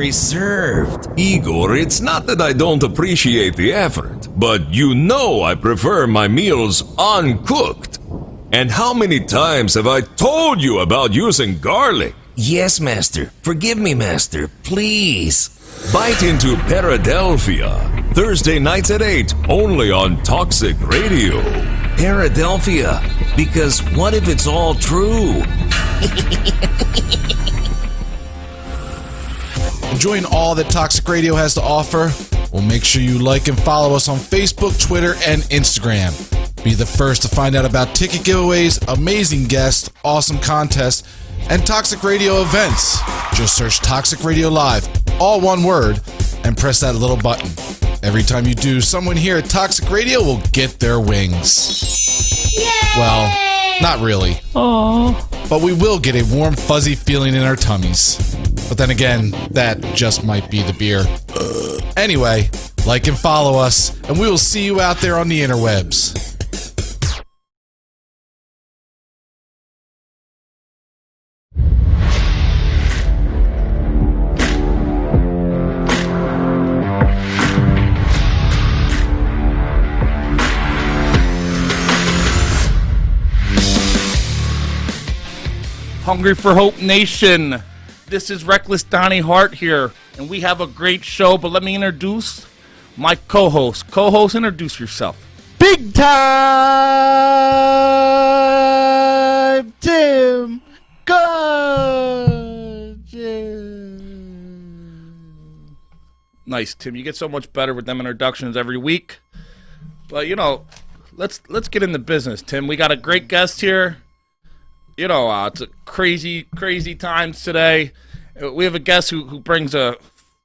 very served. Igor, it's not that I don't appreciate the effort, but you know I prefer my meals uncooked. And how many times have I told you about using garlic? Yes, Master. Forgive me, Master. Please. Bite into Paradelphia. Thursday nights at 8, only on Toxic Radio. Paradelphia, because what if it's all true? Enjoying all that Toxic Radio has to offer? Well, make sure you like and follow us on Facebook, Twitter, and Instagram. Be the first to find out about ticket giveaways, amazing guests, awesome contests, and Toxic Radio events. Just search Toxic Radio Live, all one word, and press that little button. Every time you do, someone here at Toxic Radio will get their wings. Yay! Well, not really. Aww. But we will get a warm, fuzzy feeling in our tummies. But then again, that just might be the beer. Anyway, like and follow us, and we will see you out there on the interwebs. Hungry for Hope Nation. This is Reckless Donnie Hart here, and we have a great show, but let me introduce my co-host. Co-host, introduce yourself. Big time Tim Gudgeon. Nice, Tim. You get so much better with them introductions every week. But, you know, let's get into business, Tim. We got a great guest here. You know, it's a crazy times today. We have a guest who brings a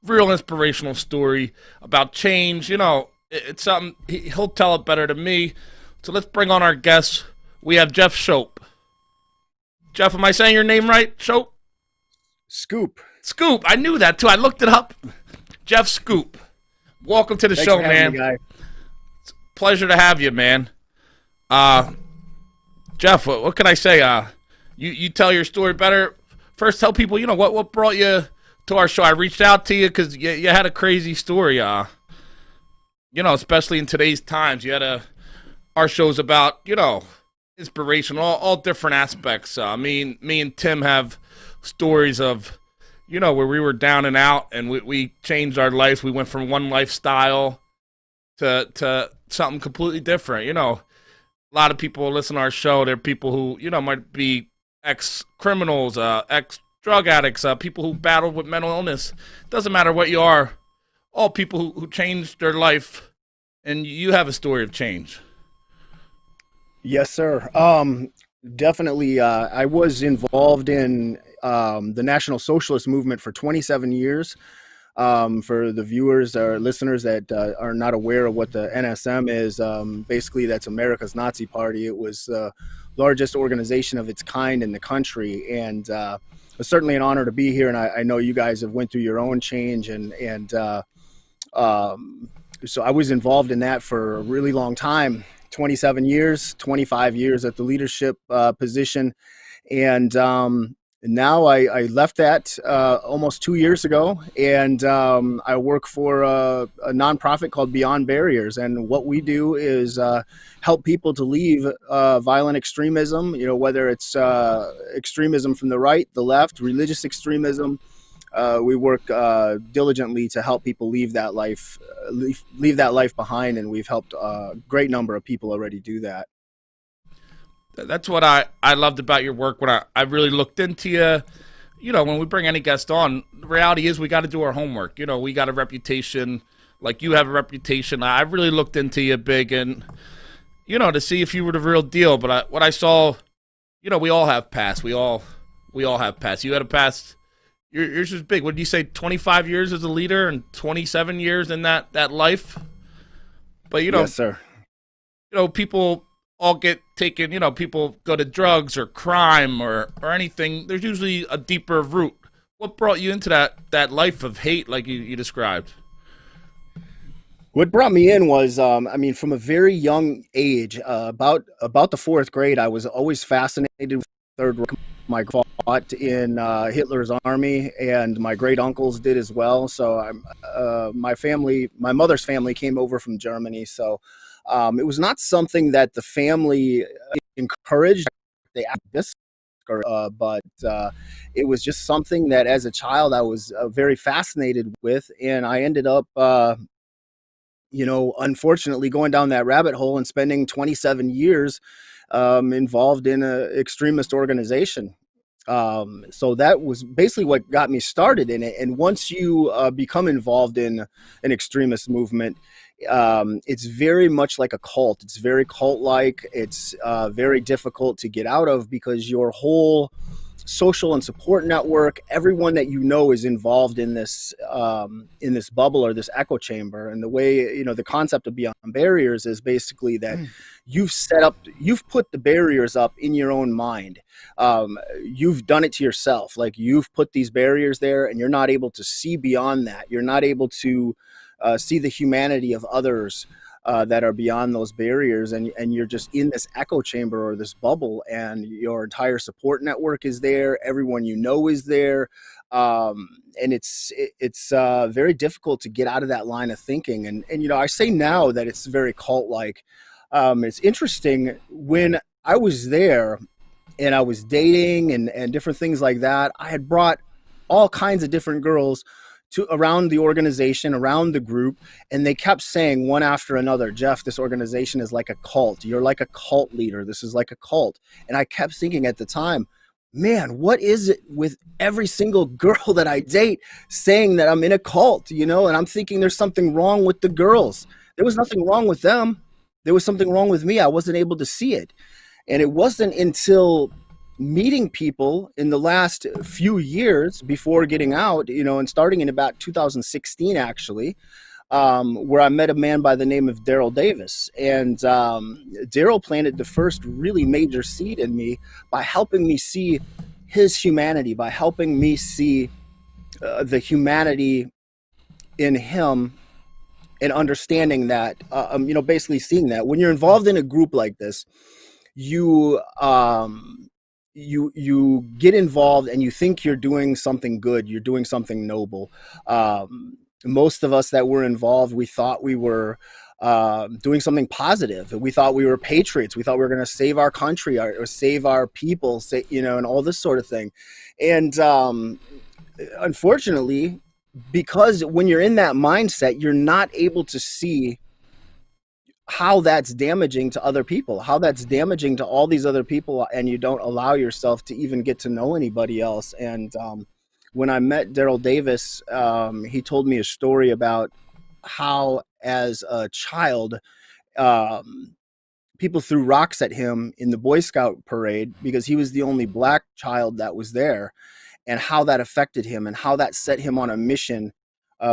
real inspirational story about change. You know, it's something, he'll tell it better than me. So let's bring on our guest. We have Jeff Schoep. Jeff, am I saying your name right? Schoep? Schoep. Schoep. I knew that, too. I looked it up. Jeff Schoep. Welcome to the Thanks show, for having man. me, guy. It's a pleasure to have you, man. Jeff, what can I say? You tell your story better. First, tell people, you know, what brought you to our show. I reached out to you because you had a crazy story. You know, especially in today's times, you had our show's about, you know, inspiration, all different aspects. Me and Tim have stories of, you know, where we were down and out, and we changed our lives. We went from one lifestyle to something completely different. You know, a lot of people listen to our show. They're people who, you know, might be ex-criminals, ex-drug addicts, people who battled with mental illness. Doesn't matter what you are. All people who changed their life, and you have a story of change. Yes, sir. Definitely. I was involved in the National Socialist Movement for 27 years. For the viewers or listeners that are not aware of what the NSM is, basically that's America's Nazi Party. It was the largest organization of its kind in the country, and it's certainly an honor to be here. And I know you guys have went through your own change, and so I was involved in that for a really long time, 27 years, 25 years at the leadership position, and now I left that almost 2 years ago, and I work for a nonprofit called Beyond Barries. And what we do is help people to leave violent extremism, you know, whether it's extremism from the right, the left, religious extremism. We work diligently to help people leave that life behind, and we've helped a great number of people already do that. That's what I loved about your work when I really looked into you. You know, when we bring any guest on, the reality is we got to do our homework. You know, we got a reputation, like you have a reputation. I really looked into you big, and, you know, to see if you were the real deal. But what I saw, you know, we all have past. We all have past. You had a past. Yours was big. What did you say, 25 years as a leader and 27 years in that life? But, you know, yes, sir. You know, people all get taken, you know, people go to drugs or crime or anything. There's usually a deeper root. What brought you into that life of hate like you described? What brought me in was, from a very young age, about the fourth grade, I was always fascinated with third world. My father fought in Hitler's army, and my great uncles did as well. So my mother's family came over from Germany. So it was not something that the family encouraged. They asked, but it was just something that as a child I was very fascinated with, and I ended up unfortunately going down that rabbit hole and spending 27 years involved in an extremist organization. So that was basically what got me started in it. And once you become involved in an extremist movement, it's very much like a cult. It's very cult-like. It's very difficult to get out of because your whole social and support network, everyone that you know is involved in this bubble or this echo chamber. And the way, the concept of Beyond Barriers is basically that you've put the barriers up in your own mind. You've done it to yourself. Like, you've put these barriers there and you're not able to see beyond that. You're not able to see the humanity of others that are beyond those barriers, and you're just in this echo chamber or this bubble, and your entire support network is there, everyone you know is there, and it's very difficult to get out of that line of thinking. And I say now that it's very cult-like. It's interesting, when I was there and I was dating and different things like that, I had brought all kinds of different girls to around the organization, around the group, and they kept saying one after another, "Jeff, this organization is like a cult. You're like a cult leader. This is like a cult." And I kept thinking at the time, man, what is it with every single girl that I date saying that I'm in a cult, And I'm thinking there's something wrong with the girls. There was nothing wrong with them. There was something wrong with me. I wasn't able to see it. And it wasn't until meeting people in the last few years before getting out, and starting in about 2016, actually, where I met a man by the name of Darryl Davis. And Darryl planted the first really major seed in me by helping me see his humanity, by helping me see the humanity in him, and understanding that, basically seeing that when you're involved in a group like this, you get involved and you think you're doing something good, you're doing something noble. Most of us that were involved, we thought we were doing something positive. We thought we were patriots. We thought we were going to save our country or save our people, and all this sort of thing. And unfortunately, because when you're in that mindset, you're not able to see how that's damaging to other people, how that's damaging to all these other people, and you don't allow yourself to even get to know anybody else. And when I met Darryl Davis, he told me a story about how, as a child, people threw rocks at him in the Boy Scout parade because he was the only black child that was there, and how that affected him and how that set him on a mission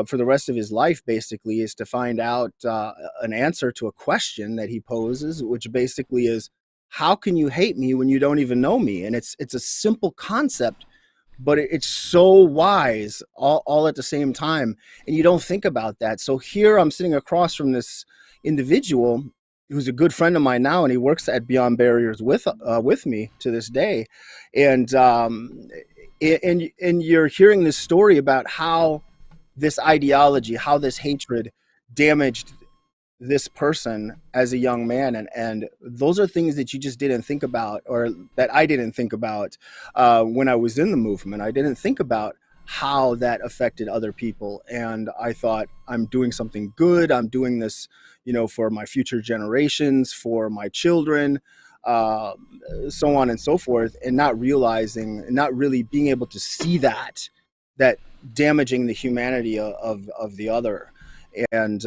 for the rest of his life, basically, is to find out an answer to a question that he poses, which basically is, how can you hate me when you don't even know me? And it's a simple concept, but it's so wise all at the same time. And you don't think about that. So here I'm sitting across from this individual who's a good friend of mine now, and he works at Beyond Barriers with me to this day. And you're hearing this story about how this ideology, how this hatred damaged this person as a young man. And those are things that you just didn't think about, or that I didn't think about when I was in the movement. I didn't think about how that affected other people. And I thought, I'm doing something good. I'm doing this, for my future generations, for my children, so on and so forth, and not realizing, not really being able to see that damaging the humanity of the other. And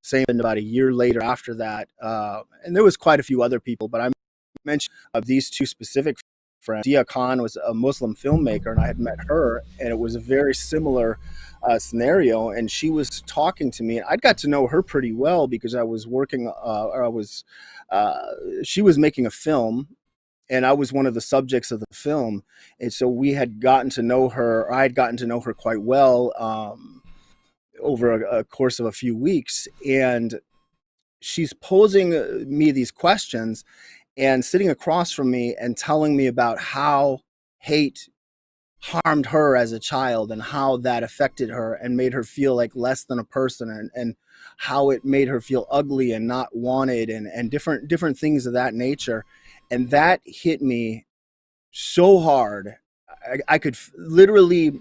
same about a year later after that, and there was quite a few other people, but I mentioned of these two specific friends. Dia Khan was a Muslim filmmaker, and I had met her, and it was a very similar scenario. And she was talking to me, and I'd got to know her pretty well because I was working, she was making a film, and I was one of the subjects of the film. And so we had gotten to know her, or I had gotten to know her quite well over a course of a few weeks. And she's posing me these questions and sitting across from me and telling me about how hate harmed her as a child, and how that affected her and made her feel like less than a person, and how it made her feel ugly and not wanted, and different things of that nature. And that hit me so hard. I could literally,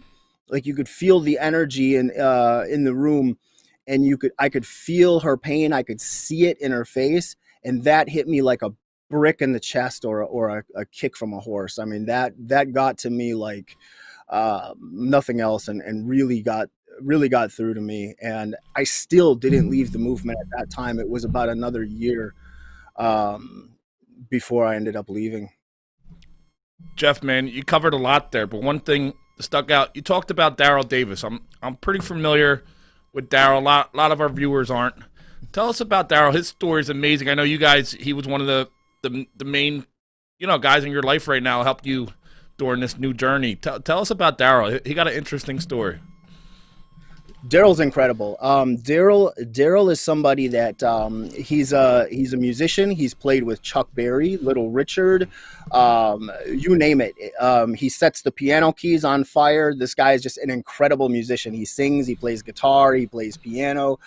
like, you could feel the energy in the room, and I could feel her pain. I could see it in her face, and that hit me like a brick in the chest, or a kick from a horse. I mean, that got to me like nothing else, and really got through to me. And I still didn't leave the movement at that time. It was about another year before I ended up leaving. Jeff, man, you covered a lot there, but one thing stuck out. You talked about Darryl Davis. I'm pretty familiar with Darryl. A lot of our viewers aren't. Tell us about Darryl. His story is amazing. I know you guys. He was one of the main, guys in your life right now. Helped you during this new journey. Tell us about Darryl. He got an interesting story. Darryl's incredible. Darryl is somebody that he's a musician. He's played with Chuck Berry, Little Richard, you name it. He sets the piano keys on fire. This guy is just an incredible musician. He sings, he plays guitar, he plays piano.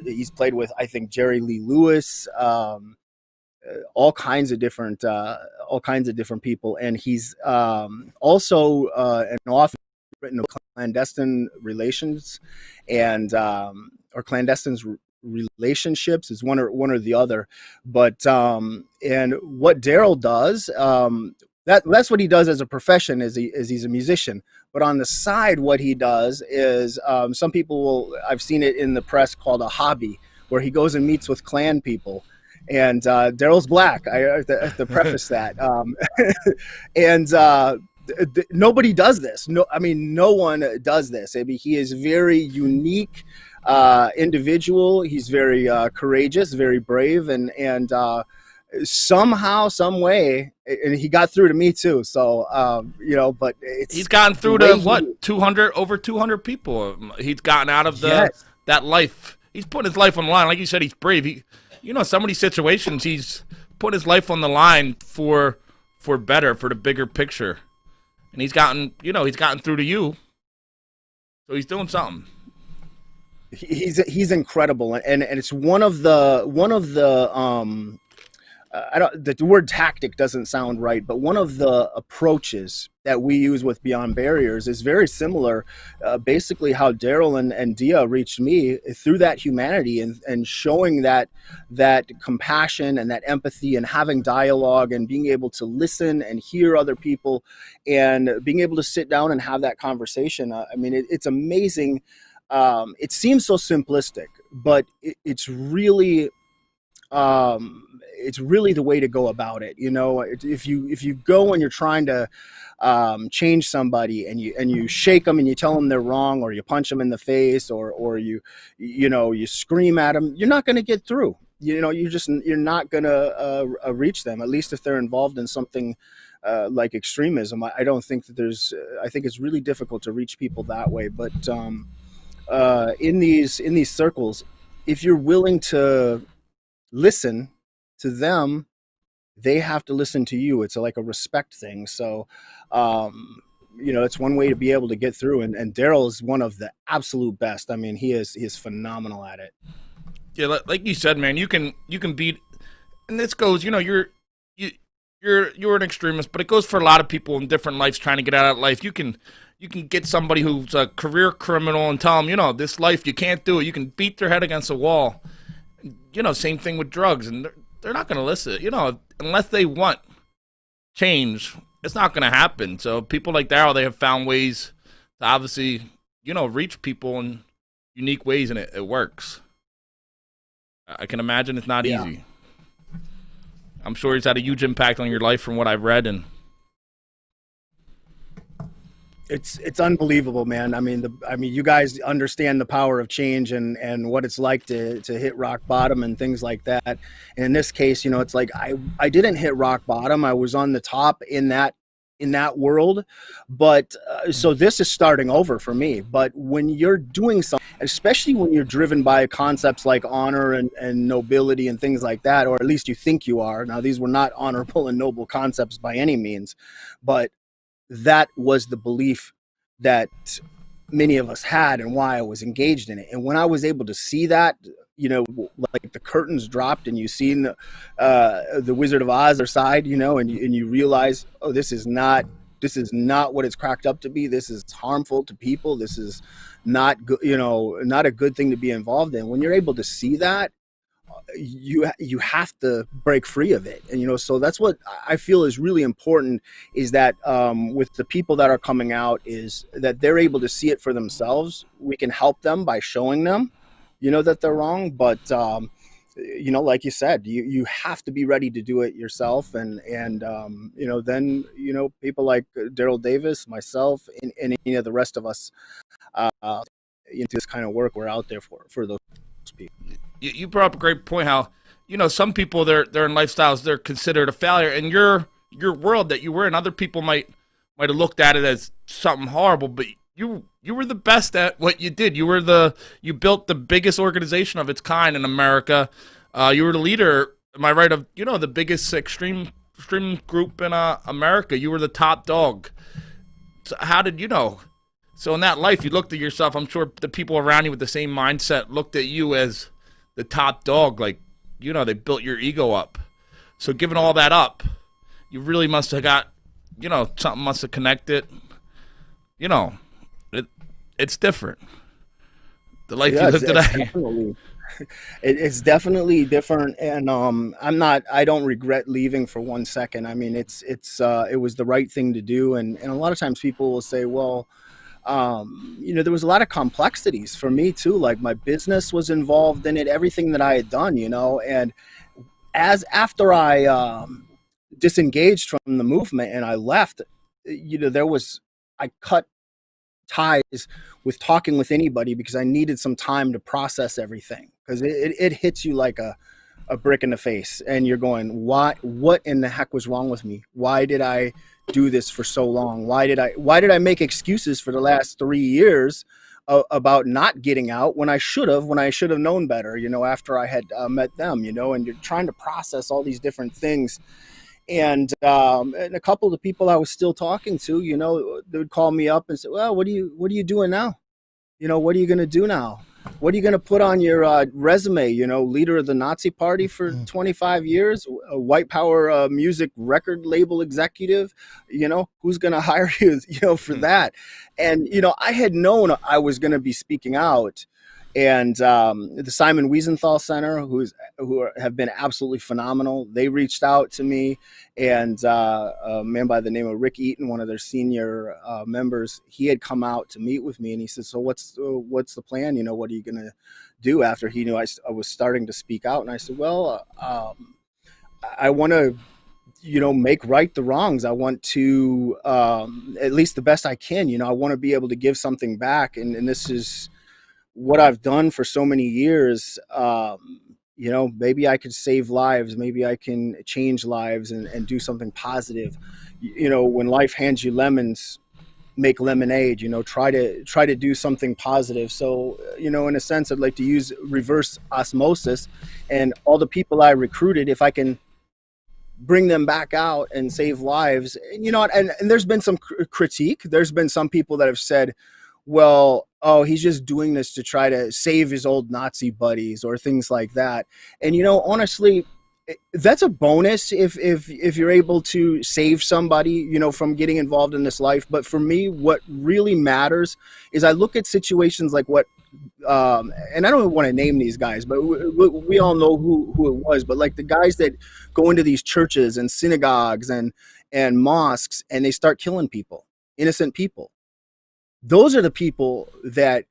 He's played with, I think, Jerry Lee Lewis, all kinds of different people. And he's also an author written of clandestine relations, and or clandestine relationships, is one or the other. But and what Darryl does, that's what he does as a profession, is he's a musician. But on the side, what he does is, some people I've seen it in the press called a hobby, where he goes and meets with Klan people. And Darryl's black. I have to preface that. And nobody does this. No one does this. I mean, he is very unique individual. He's very courageous, very brave, and somehow, some way, and he got through to me too. So but he's gotten through to 200, over 200 people. He's gotten out of that life. He's putting his life on the line. Like you said, he's brave. Some of these situations, he's put his life on the line for better, for the bigger picture. And he's gotten through to you. So he's doing something. He's incredible, and it's one of the the word tactic doesn't sound right, but one of the approaches that we use with Beyond Barriers is very similar. Basically, how Darryl and Dia reached me, through that humanity, and showing that compassion and that empathy, and having dialogue, and being able to listen and hear other people, and being able to sit down and have that conversation. It's amazing. It seems so simplistic, but it's really the way to go about it. If you go and you're trying to change somebody, and you shake them and you tell them they're wrong, or you punch them in the face, or you scream at them, you're not going to get through. You're not going to reach them, at least if they're involved in something like extremism. I don't think that I think it's really difficult to reach people that way. But in these circles, if you're willing to listen to them, they have to listen to you. It's like a respect thing. So it's one way to be able to get through, and Darryl is one of the absolute best. I mean, he is phenomenal at it. Yeah, like you said, man, you can beat, and this goes, you're an extremist, but it goes for a lot of people in different lives trying to get out of life. You can get somebody who's a career criminal and tell them, this life, you can't do it. You can beat their head against a wall. Same thing with drugs, and they're not going to listen. Unless they want change, it's not going to happen. So people like Darryl, they have found ways to obviously, reach people in unique ways, and it works. I can imagine it's not easy. I'm sure he's had a huge impact on your life from what I've read, and it's unbelievable, man. I mean, you guys understand the power of change, and what it's like to hit rock bottom and things like that. And in this case, it's like I didn't hit rock bottom. I was on the top in that in that world. But so this is starting over for me. But when you're doing something, especially when you're driven by concepts like honor and nobility and things like that, or at least you think you are. Now, these were not honorable and noble concepts by any means, but that was the belief that many of us had and why I was engaged in it. And when I was able to see that, like the curtains dropped and you seen the Wizard of Oz or side, and you realize, oh, this is not what it's cracked up to be. This is harmful to people. This is not good, not a good thing to be involved in. When you're able to see that, you have to break free of it. And so that's what I feel is really important, is that with the people that are coming out, is that they're able to see it for themselves. We can help them by showing them that they're wrong, but like you said, you have to be ready to do it yourself. And then people like Darryl Davis, myself, and the rest of us, this kind of work, we're out there for those people. You brought up a great point, how some people, they're in lifestyles, they're considered a failure, and your world that you were in, other people might have looked at it as something horrible, but you were the best at what you did. You built the biggest organization of its kind in America. You were the leader, am I right, of the biggest extreme group in America. You were the top dog. So how did So in that life, you looked at yourself. I'm sure the people around you with the same mindset looked at you as the top dog. Like, they built your ego up. So giving all that up, you really must have got, something must have connected. It's different. The life you live today. Definitely. It's definitely different, and I don't regret leaving for 1 second. I mean, it was the right thing to do, and a lot of times people will say, well, there was a lot of complexities for me too. Like my business was involved in it, everything that I had done, and after I disengaged from the movement and I left, I cut ties with talking with anybody because I needed some time to process everything, because it hits you like a brick in the face, and you're going, what in the heck was wrong with me? Why did I do this for so long? Why did I make excuses for the last 3 years about not getting out when I should have known better, after I had met them, and you're trying to process all these different things. And a couple of the people I was still talking to, they would call me up and say, well, what are you doing now? What are you going to do now? What are you going to put on your resume? Leader of the Nazi Party for 25 years, a white power music record label executive, who's going to hire you, for that? And, I had known I was going to be speaking out. And the Simon Wiesenthal Center, who have been absolutely phenomenal, they reached out to me, and a man by the name of Rick Eaton, one of their senior members, he had come out to meet with me, and he said, "So what's the plan? What are you going to do?" After he knew I was starting to speak out, and I said, "Well, I want to." Make right the wrongs. I want to, at least the best I can. I want to be able to give something back, and this is what I've done for so many years. Maybe I could save lives. Maybe I can change lives and do something positive. When life hands you lemons, make lemonade. Try to do something positive. So, in a sense, I'd like to use reverse osmosis, and all the people I recruited, if I can bring them back out and save lives. And there's been some critique. There's been some people that have said, well, oh, he's just doing this to try to save his old Nazi buddies or things like that. And, honestly, that's a bonus if you're able to save somebody, from getting involved in this life. But for me, what really matters is I look at situations like what, and I don't want to name these guys, but we all know who it was. But like the guys that go into these churches and synagogues and mosques, and they start killing people, innocent people. Those are the people that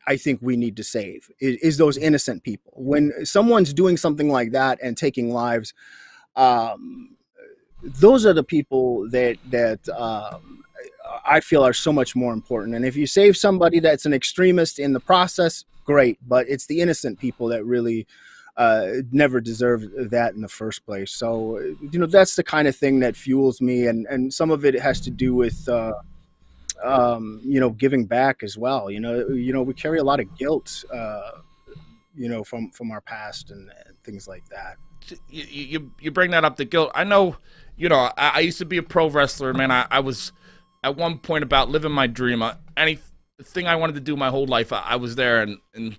I think we need to save, is those innocent people. When someone's doing something like that and taking lives, those are the people that I feel are so much more important. And if you save somebody that's an extremist in the process, great. But it's the innocent people that really never deserved that in the first place. So, that's the kind of thing that fuels me. And some of it has to do with, giving back as well. We carry a lot of guilt, from our past and things like that. You bring that up, the guilt. I know, I used to be a pro wrestler, man. I was at one point about living my dream. Anything I wanted to do my whole life, I was there, and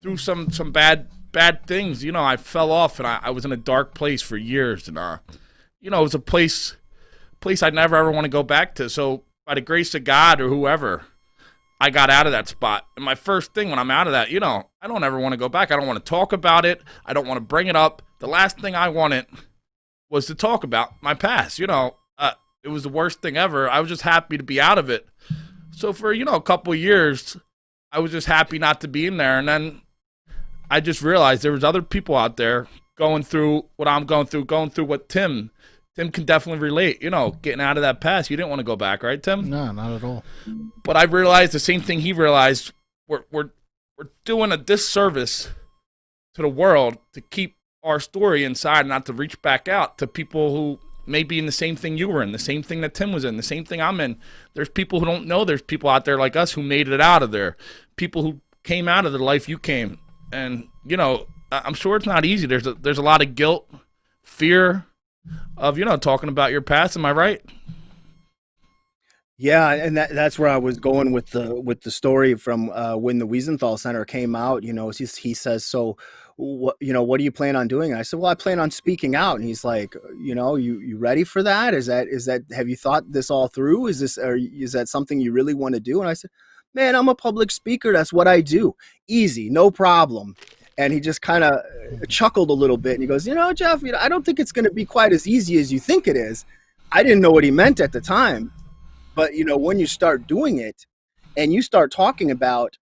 through some bad things, I fell off, and I was in a dark place for years, and it was a place I never ever want to go back to. So by the grace of God or whoever, I got out of that spot. And my first thing when I'm out of that, I don't ever want to go back. I don't want to talk about it. I don't want to bring it up. The last thing I wanted was to talk about my past. It was the worst thing ever. I was just happy to be out of it. So for, a couple of years, I was just happy not to be in there. And then I just realized there was other people out there going through what I'm going through what Tim can definitely relate, getting out of that past. You didn't want to go back, right, Tim? No, not at all. But I realized the same thing he realized. We're doing a disservice to the world to keep our story inside and not to reach back out to people who may be in the same thing you were in, the same thing that Tim was in, the same thing I'm in. There's people who don't know there's people out there like us who made it out of there, people who came out of the life you came. And, I'm sure it's not easy. There's a lot of guilt, fear of, talking about your past. Am I right? Yeah, and that's where I was going with the story from when the Wiesenthal Center came out. He says, so what do you plan on doing? And I said, well, I plan on speaking out. And he's like, you ready for that? Is that have you thought this all through? Is that something you really want to do? And I said, man, I'm a public speaker. That's what I do. Easy, no problem. And he just kind of chuckled a little bit, and he goes, Jeff, I don't think it's going to be quite as easy as you think it is. I didn't know what he meant at the time. But, when you start doing it and you start talking about,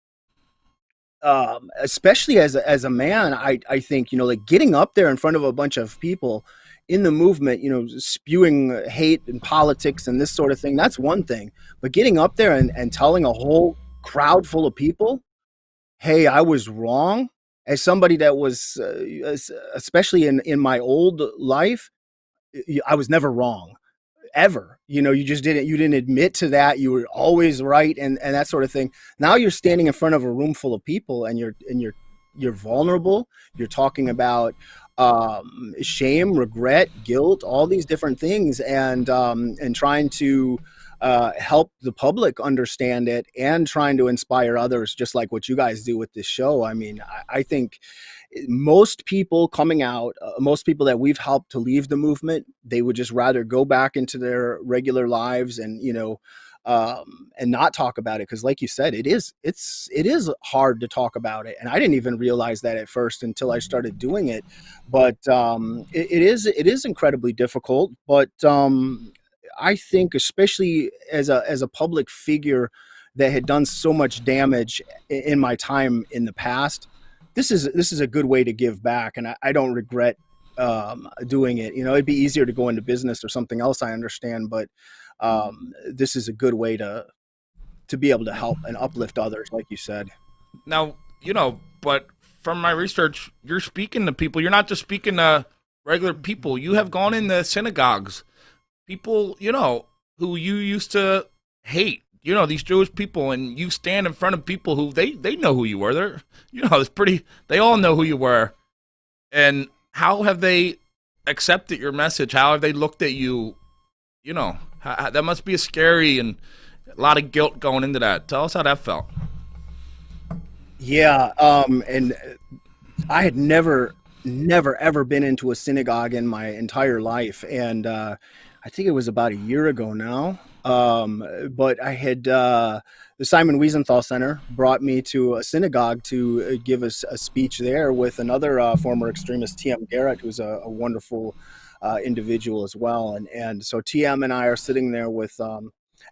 especially as a man, I think, like getting up there in front of a bunch of people in the movement, spewing hate and politics and this sort of thing, that's one thing. But getting up there and telling a whole crowd full of people, hey, I was wrong. As somebody that was, especially in my old life, I was never wrong. Ever, you didn't admit to that. You were always right, and that sort of thing. Now you're standing in front of a room full of people, and you're vulnerable. You're talking about shame, regret, guilt, all these different things, and trying to help the public understand it, and trying to inspire others, just like what you guys do with this show. I mean, I think most people coming out, most people that we've helped to leave the movement, they would just rather go back into their regular lives and not talk about it, because like you said, it is hard to talk about it, and I didn't even realize that at first until I started doing it. But it is incredibly difficult. But I think, especially as a public figure that had done so much damage in my time in the past, this is a good way to give back, and I don't regret doing it. It'd be easier to go into business or something else, I understand, but this is a good way to be able to help and uplift others, like you said. Now, but from my research, you're speaking to people. You're not just speaking to regular people. You have gone into synagogues, people, who you used to hate. These Jewish people, and you stand in front of people who they know who you were. They're, they all know who you were. And how have they accepted your message? How have they looked at you? That must be a scary and a lot of guilt going into that. Tell us how that felt. Yeah. And I had never, ever been into a synagogue in my entire life. And I think it was about a year ago now. But I had, the Simon Wiesenthal Center brought me to a synagogue to give us a speech there with another former extremist, TM Garrett, who's a wonderful individual as well. And so TM and I are sitting there with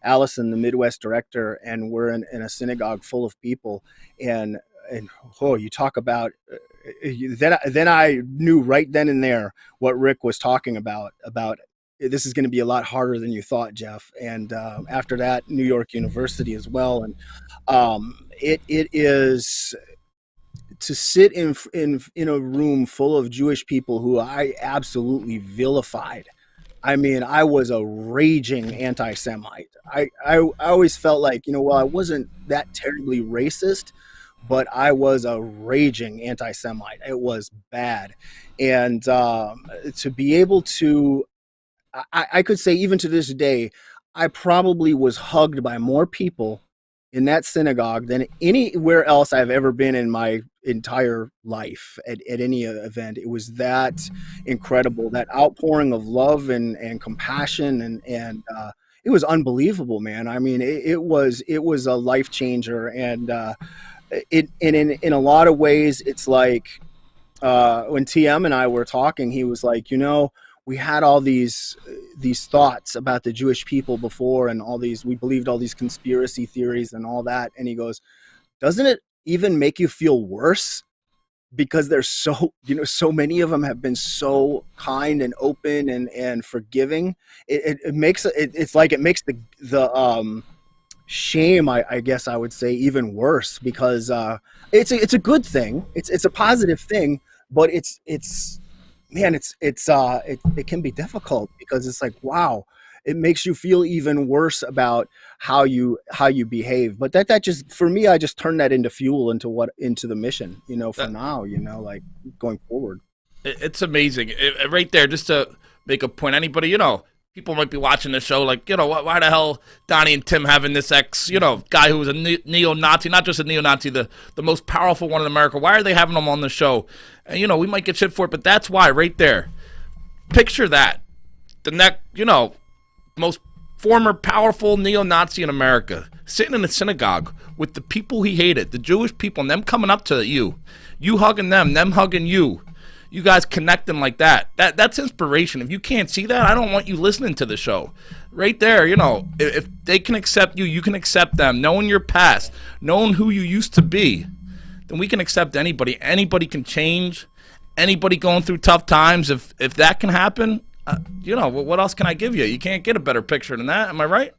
Allison, the Midwest director, and we're in a synagogue full of people. And you talk about, then I knew right then and there what Rick was talking about this is going to be a lot harder than you thought, Jeff. And after that, New York University as well. And it is to sit in a room full of Jewish people who I absolutely vilified. I mean, I was a raging anti-Semite. I always felt like, well, I wasn't that terribly racist, but I was a raging anti-Semite. It was bad. And to be able to, I could say even to this day, I probably was hugged by more people in that synagogue than anywhere else I've ever been in my entire life at any event. It was that incredible, that outpouring of love and compassion, and it was unbelievable, man. I mean, it was a life changer, and in a lot of ways, it's like when TM and I were talking, he was like, we had all these thoughts about the Jewish people before, and we believed all these conspiracy theories and all that. And he goes, doesn't it even make you feel worse? Because there's so many of them have been so kind and open and forgiving. It makes the shame, I guess I would say, even worse, because it's a good thing. It's a positive thing, but it can be difficult, because it's like, wow, it makes you feel even worse about how you behave. But that just, for me, I just turned that into fuel into the mission, for now, like going forward. It's amazing. Right there, just to make a point, anybody, people might be watching the show like, why the hell Donnie and Tim having this guy who was a neo-Nazi, not just a neo-Nazi, the most powerful one in America. Why are they having him on the show? And, we might get shit for it, but that's why, right there. Picture that. The most former powerful neo-Nazi in America, sitting in a synagogue with the people he hated, the Jewish people, and them coming up to you hugging them hugging you. You guys connecting like that. That's inspiration. If you can't see that, I don't want you listening to the show. Right there, if they can accept you, you can accept them. Knowing your past, knowing who you used to be, then we can accept anybody. Anybody can change. Anybody going through tough times, if that can happen, what else can I give you? You can't get a better picture than that. Am I right?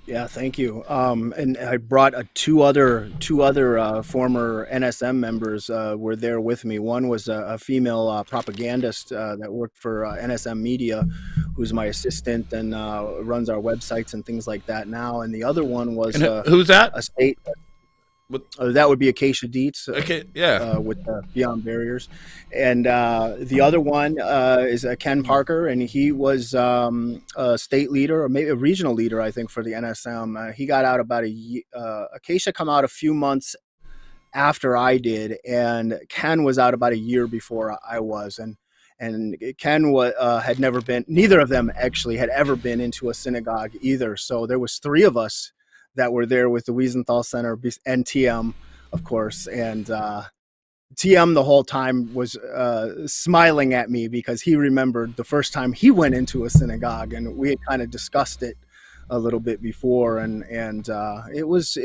Yeah, thank you. And I brought two other former NSM members were there with me. One was a female propagandist that worked for NSM Media, who's my assistant and runs our websites and things like that now. And the other one was who's that? A state. That would be Acacia Dietz. Okay, yeah. With Beyond Barriers. And the other one is Ken Parker, and he was a state leader, or maybe a regional leader, I think, for the NSM. He got out about a year. Acacia come out a few months after I did, and Ken was out about a year before I was. And Ken had never been, neither of them actually had ever been into a synagogue either. So there was three of us that were there with the Wiesenthal Center and TM, of course. And TM the whole time was smiling at me, because he remembered the first time he went into a synagogue, and we had kind of discussed it a little bit before. And it was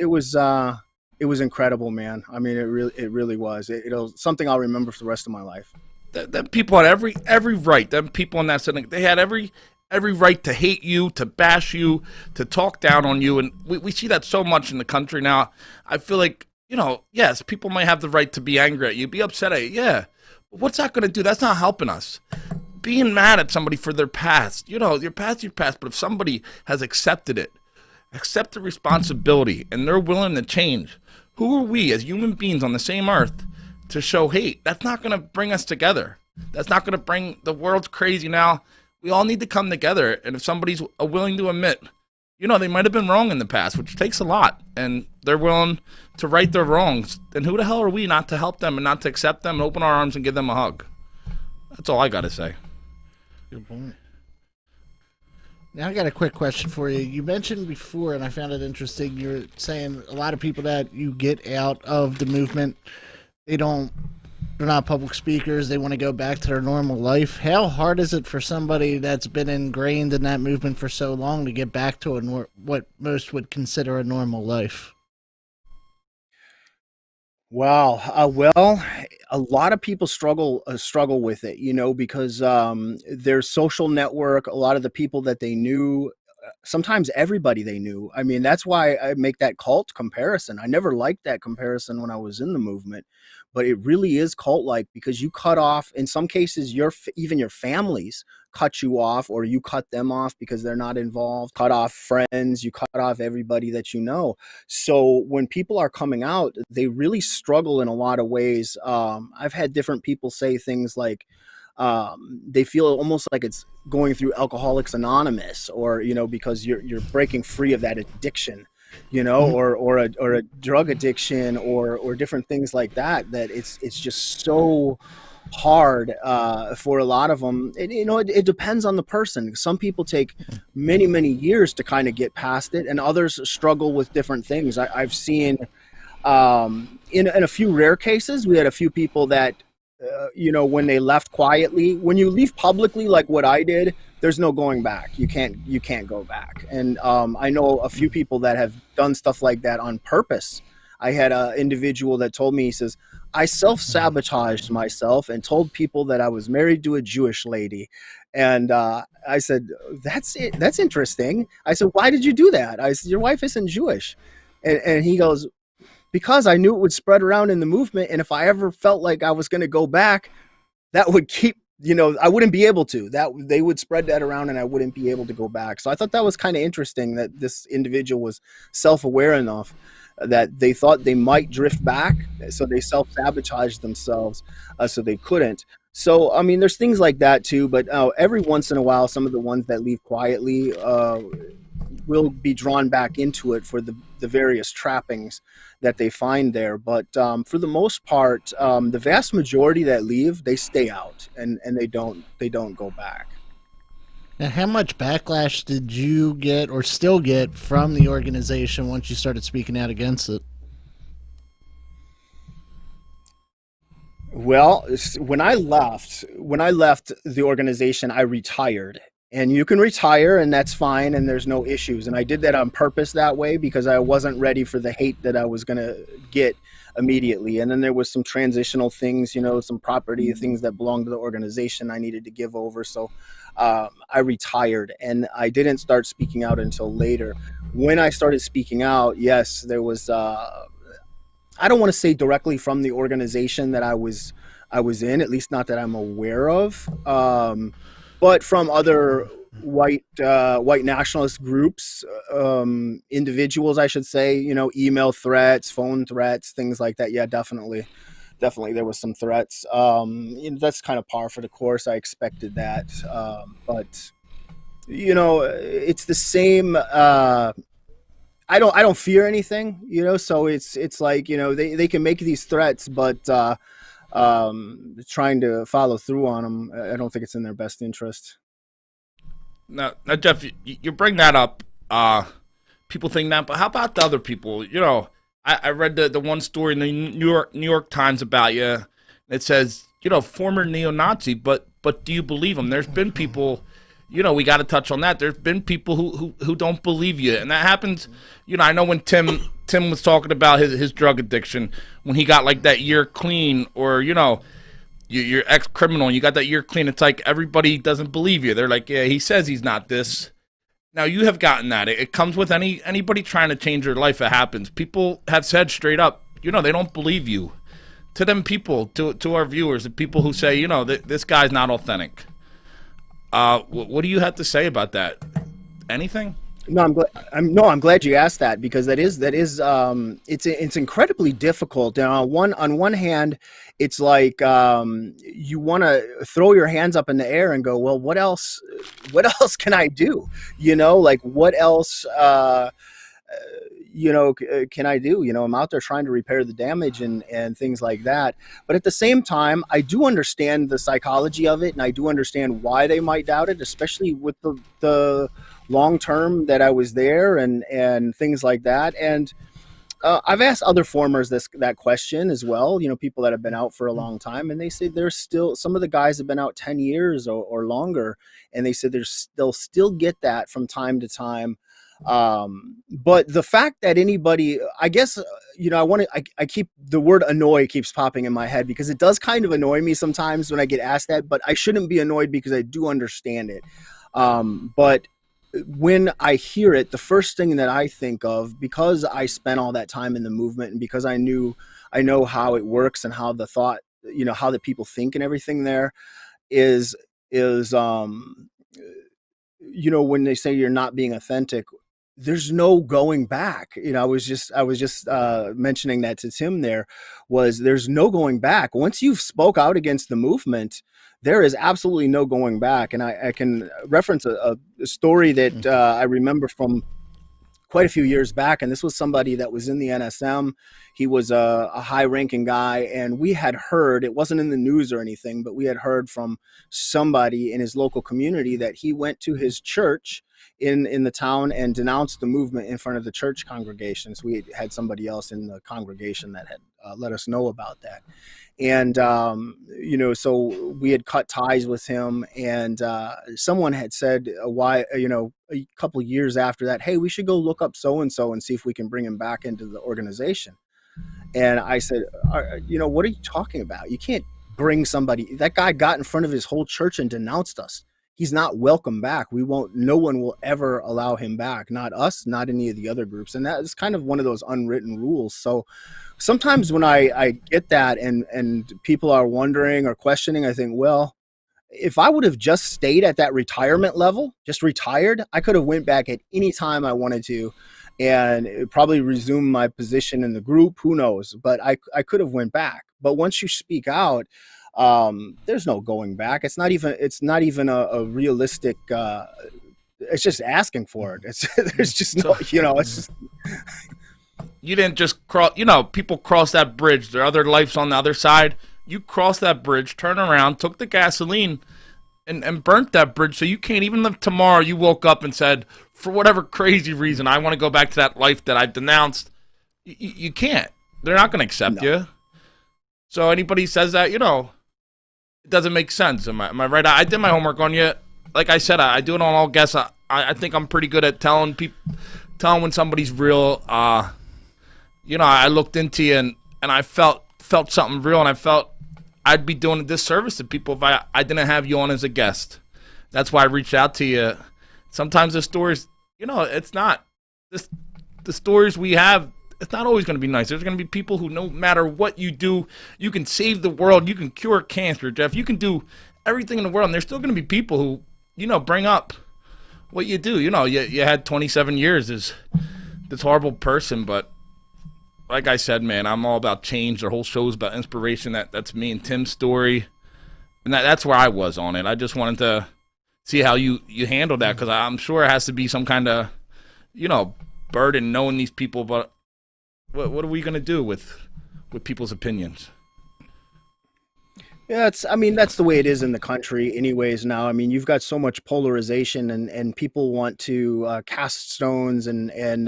incredible, man. I mean, it really was. It'll something I'll remember for the rest of my life. Them people had every right. Them people in that synagogue, they had every right to hate you, to bash you, to talk down on you. And we see that so much in the country now. I feel like, yes, people might have the right to be angry at you, be upset at you. Yeah. But what's that going to do? That's not helping us. Being mad at somebody for their past, your past, but if somebody has accepted it, accept the responsibility, and they're willing to change, who are we as human beings on the same earth to show hate? That's not going to bring us together. That's not going to bring, the world's crazy now. We all need to come together, and if somebody's willing to admit, they might have been wrong in the past, which takes a lot, and they're willing to right their wrongs, then who the hell are we not to help them and not to accept them and open our arms and give them a hug? That's all I got to say. Good point. Now I got a quick question for you. You mentioned before, and I found it interesting, you're saying a lot of people that you get out of the movement, they're not public speakers. They want to go back to their normal life. How hard is it for somebody that's been ingrained in that movement for so long to get back to what most would consider a normal life? Wow. Well, a lot of people struggle with it, because their social network, a lot of the people that they knew sometimes everybody they knew. I mean, that's why I make that cult comparison. I never liked that comparison when I was in the movement, but it really is cult-like, because you cut off, in some cases, even your families cut you off, or you cut them off because they're not involved. Cut off friends, you cut off everybody that you know. So when people are coming out, they really struggle in a lot of ways. I've had different people say things like, they feel almost like it's going through Alcoholics Anonymous, or, because you're breaking free of that addiction, or a drug addiction, or different things like that, that it's just so hard for a lot of them. It depends on the person. Some people take many, many years to kind of get past it, and others struggle with different things. I've seen in a few rare cases, we had a few people that when they left quietly. When you leave publicly, like what I did, there's no going back. You can't go back. And I know a few people that have done stuff like that on purpose. I had an individual that told me, he says, I self-sabotaged myself and told people that I was married to a Jewish lady. And I said, that's it. That's interesting. I said, why did you do that? I said, your wife isn't Jewish. And he goes, because I knew it would spread around in the movement. And if I ever felt like I was going to go back, that would keep, I wouldn't be able to. That they would spread that around and I wouldn't be able to go back. So I thought that was kind of interesting, that this individual was self-aware enough that they thought they might drift back. So they self-sabotaged themselves so they couldn't. So, I mean, there's things like that too. But every once in a while, some of the ones that leave quietly will be drawn back into it for the various trappings that they find there. But for the most part, the vast majority that leave, they stay out and they don't go back. Now, how much backlash did you get or still get from the organization once you started speaking out against it? Well, when I left the organization, I retired. And you can retire, and that's fine, and there's no issues. And I did that on purpose that way because I wasn't ready for the hate that I was going to get immediately. And then there was some transitional things, some property things that belonged to the organization I needed to give over. So I retired, and I didn't start speaking out until later. When I started speaking out, yes, there was, I don't want to say directly from the organization that I was in, at least not that I'm aware of. But from other white nationalist groups, individuals, I should say, email threats, phone threats, things like that. Yeah, definitely there was some threats. That's kind of par for the course. I expected that. But it's the same. I don't fear anything, so it's like, they can make these threats, but trying to follow through on them, I don't think it's in their best interest. Now Jeff, you bring that up. People think that, but how about the other people? I read the one story in the New York Times about you. It says, former neo-Nazi, but do you believe them? There's been people, we got to touch on that. There's been people who don't believe you, and that happens. I know when Tim was talking about his drug addiction, when he got like that year clean, or you're ex-criminal and you got that year clean, it's like everybody doesn't believe you. They're like, yeah, he says he's not this. Now you have gotten that. It comes with anybody trying to change their life. It happens. People have said straight up, they don't believe you. To them people, to our viewers, the people who say, this guy's not authentic. What do you have to say about that? Anything? No, I'm glad you asked that, because that is it's incredibly difficult. And on one hand, it's like you want to throw your hands up in the air and go, well, what else can I do? Like what else can I do? I'm out there trying to repair the damage and things like that. But at the same time, I do understand the psychology of it, and I do understand why they might doubt it, especially with the long term that I was there and things like that. And I've asked other formers that question as well, people that have been out for a long time, and they say there's still, some of the guys have been out 10 years or longer, and they said they'll still get that from time to time. But the fact that anybody, I guess, I keep, the word annoy keeps popping in my head, because it does kind of annoy me sometimes when I get asked that, but I shouldn't be annoyed because I do understand it. But when I hear it, the first thing that I think of, because I spent all that time in the movement and because I know how it works and how the thought, how the people think and everything there is, when they say you're not being authentic, there's no going back. I was just mentioning that to Tim there's no going back. Once you've spoke out against the movement, there is absolutely no going back. And I can reference a story that I remember from quite a few years back. And this was somebody that was in the NSM. He was a high-ranking guy, and we had heard, it wasn't in the news or anything, but we had heard from somebody in his local community that he went to his church in the town and denounced the movement in front of the church congregations. We had somebody else in the congregation that had let us know about that. And, so we had cut ties with him, and someone had said a couple of years after that, hey, we should go look up so-and-so and see if we can bring him back into the organization. And I said, what are you talking about? You can't bring somebody. That guy got in front of his whole church and denounced us. He's not welcome back. No one will ever allow him back. Not us, not any of the other groups. And that is kind of one of those unwritten rules. So sometimes when I get that and people are wondering or questioning, I think, well, if I would have just stayed at that retirement level, just retired, I could have went back at any time I wanted to and probably resumed my position in the group. Who knows? But I could have went back. But once you speak out, there's no going back. It's not even a realistic, it's just asking for it. There's just no, it's just. You didn't just cross, people cross that bridge. Their other life's on the other side. You crossed that bridge, turned around, took the gasoline, and burnt that bridge. So you can't even live tomorrow. You woke up and said, for whatever crazy reason, I want to go back to that life that I've denounced. You can't. They're not going to accept you. So anybody says that, it doesn't make sense. Am I right? I did my homework on you. Like I said, I do it on all guests. I think I'm pretty good at telling when somebody's real. I looked into you and I felt something real, and I felt I'd be doing a disservice to people if I didn't have you on as a guest. That's why I reached out to you. Sometimes the stories, it's not the stories we have. It's not always going to be nice. There's going to be people who, no matter what you do, you can save the world. You can cure cancer, Jeff. You can do everything in the world, and there's still going to be people who, bring up what you do. You had 27 years as this horrible person, but like I said, man, I'm all about change. The whole show's about inspiration. That's me and Tim's story, and that's where I was on it. I just wanted to see how you handled that, because I'm sure it has to be some kind of, burden knowing these people, but what are we going to do with people's opinions? Yeah, that's the way it is in the country anyways now. I mean, you've got so much polarization and people want to cast stones and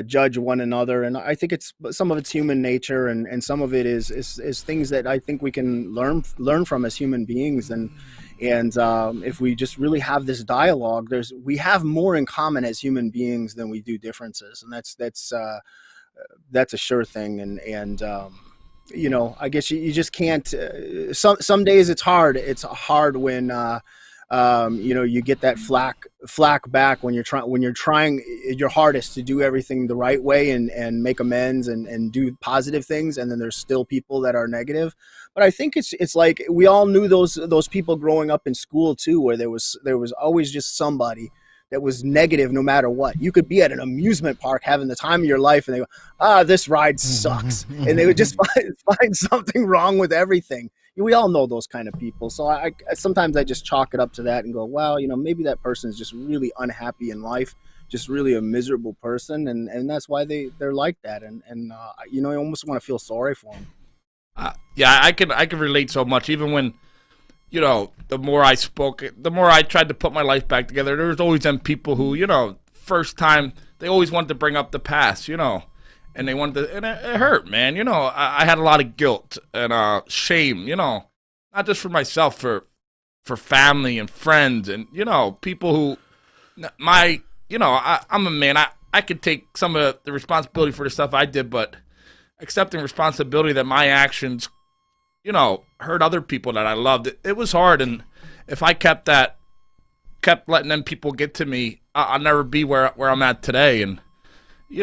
judge one another. And I think some of it's human nature, and some of it is things that I think we can learn from as human beings. And if we just really have this dialogue, we have more in common as human beings than we do differences. And that's a sure thing. And I guess you just can't. Some days it's hard. It's hard when you get that flack back when you're trying your hardest to do everything the right way and make amends and do positive things, and then there's still people that are negative. But I think it's like we all knew those people growing up in school too, where there was always just somebody that was negative no matter what. You could be at an amusement park having the time of your life, and they go, this ride sucks. And they would just find something wrong with everything. We all know those kind of people. So I sometimes I just chalk it up to that and go, well, maybe that person is just really unhappy in life, just really a miserable person. And that's why they're like that. And I almost want to feel sorry for them. Yeah, I can relate so much. Even when, the more I spoke, the more I tried to put my life back together, there was always them people who, first time, they always wanted to bring up the past, and they wanted to, and it hurt, man. I had a lot of guilt and shame, not just for myself, for family and friends and, people who, I'm a man. I could take some of the responsibility for the stuff I did, but accepting responsibility that my actions, hurt other people that I loved. It was hard, and if I kept that kept letting them people get to me, I'll never be where I'm at today. And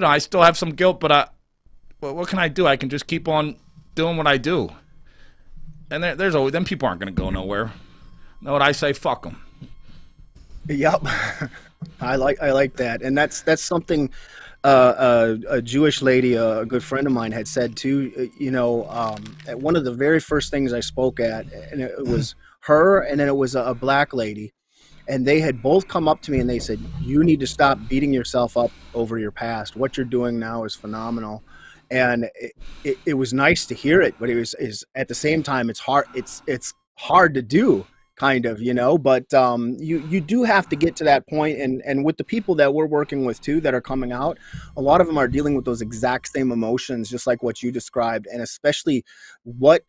I still have some guilt, but what can I do? I can just keep on doing what I do. And there's always them people aren't going to go nowhere. Know what I say? Fuck them. Yep. I like that, and that's something a Jewish lady, a good friend of mine, had said too. At one of the very first things I spoke at, and it was her, and then it was a black lady, and they had both come up to me and they said, "You need to stop beating yourself up over your past. What you're doing now is phenomenal." And it was nice to hear it, but is at the same time it's hard. It's hard to do, kind of, but you do have to get to that point. And with the people that we're working with too, that are coming out, a lot of them are dealing with those exact same emotions, just like what you described, and especially what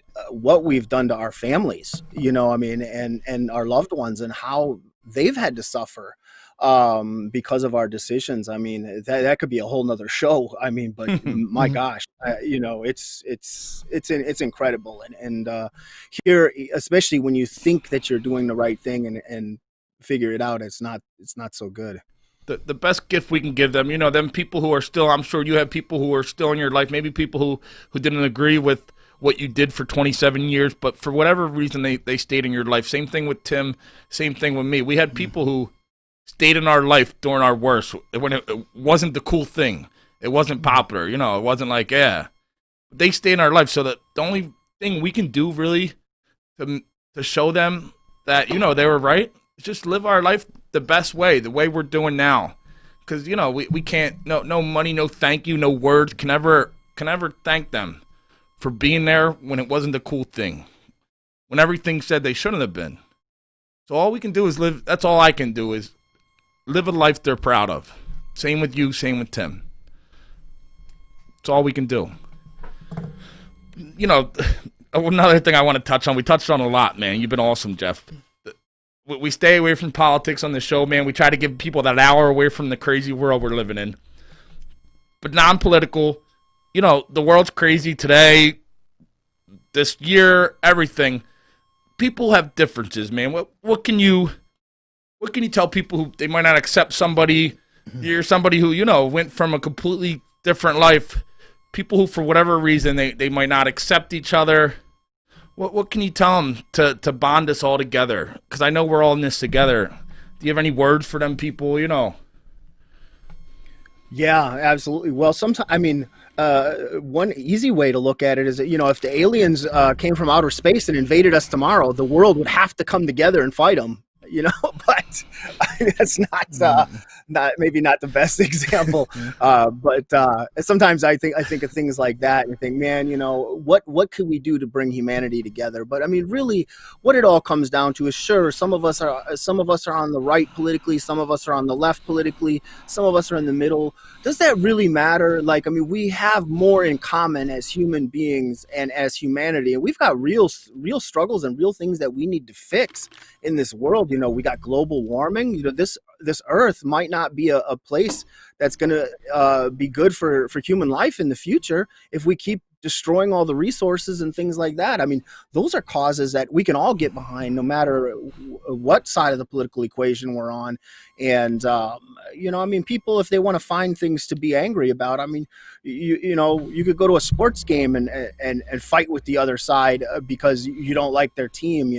we've done to our families, and our loved ones, and how they've had to suffer because of our decisions. I mean, that could be a whole nother show. I mean, but my gosh, it's incredible. And here, especially when you think that you're doing the right thing and figure it out, it's not so good. The best gift we can give them, them people who are still, I'm sure you have people who are still in your life, maybe people who didn't agree with what you did for 27 years, but for whatever reason, they stayed in your life. Same thing with Tim, same thing with me. We had people who stayed in our life during our worst, when it wasn't the cool thing. It wasn't popular, it wasn't like, yeah. They stay in our life, so that the only thing we can do really to show them that, they were right, is just live our life the best way, the way we're doing now. Because, we can't, no money, no thank you, no words can ever thank them for being there when it wasn't the cool thing, when everything said they shouldn't have been. So all we can do is live, that's all I can do is live a life they're proud of. Same with you, same with Tim. It's all we can do. Another thing I want to touch on, we touched on a lot, man. You've been awesome, Jeff. We stay away from politics on the show, man. We try to give people that hour away from the crazy world we're living in. But non-political, the world's crazy today, this year, everything. People have differences, man. What can you tell people who they might not accept somebody? You're somebody who, went from a completely different life. People who, for whatever reason, they might not accept each other. What can you tell them to bond us all together? Because I know we're all in this together. Do you have any words for them people, Yeah, absolutely. Well, one easy way to look at it is that, if the aliens came from outer space and invaded us tomorrow, the world would have to come together and fight them. But that's maybe not the best example. But sometimes I think of things like that and think, man, what could we do to bring humanity together? But I mean, really, what it all comes down to is, sure, some of us are on the right politically, some of us are on the left politically, some of us are in the middle. Does that really matter? Like, I mean, we have more in common as human beings and as humanity, and we've got real struggles and real things that we need to fix in this world. We got global warming. This earth might not be a place that's going to be good for human life in the future if we keep destroying all the resources and things like that. I mean, those are causes that we can all get behind, no matter what side of the political equation we're on. And I mean, people, if they want to find things to be angry about, I mean, you could go to a sports game and fight with the other side because you don't like their team.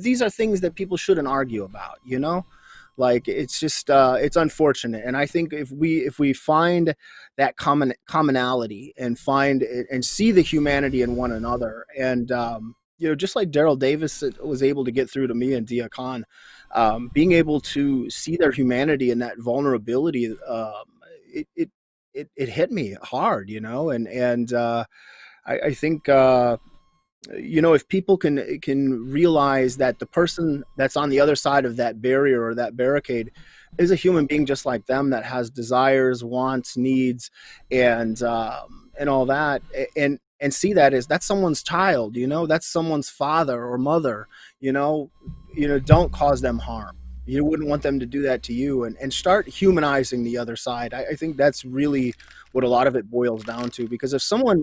These are things that people shouldn't argue about. Like, it's just it's unfortunate. And I think if we find that commonality and find it and see the humanity in one another, and just like Darryl Davis was able to get through to me and Dia Khan, being able to see their humanity and that vulnerability, it hit me hard, and I think if people can realize that the person that's on the other side of that barrier or that barricade is a human being just like them, that has desires, wants, needs, and all that, and see that as that's someone's child, that's someone's father or mother, don't cause them harm. You wouldn't want them to do that to you, and start humanizing the other side. I think that's really what a lot of it boils down to, because if someone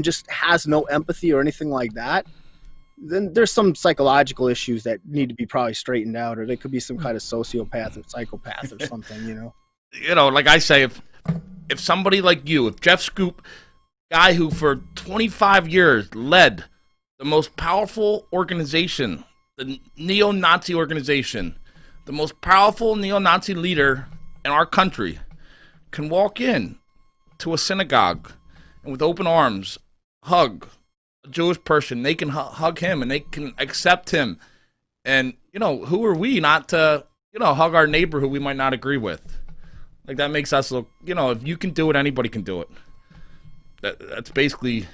just has no empathy or anything like that, then there's some psychological issues that need to be probably straightened out, or they could be some kind of sociopath or psychopath or something, you know. You know, like I say, if somebody like you, if Jeff Schoep, guy who for 25 years led the most powerful organization, the neo-Nazi organization, the most powerful neo-Nazi leader in our country, can walk in to a synagogue and with open arms hug a Jewish person, they can hug him and they can accept him. And, you know, who are we not to, you know, hug our neighbor who we might not agree with? Like, that makes us look, you know, if you can do it, anybody can do it. That's basically,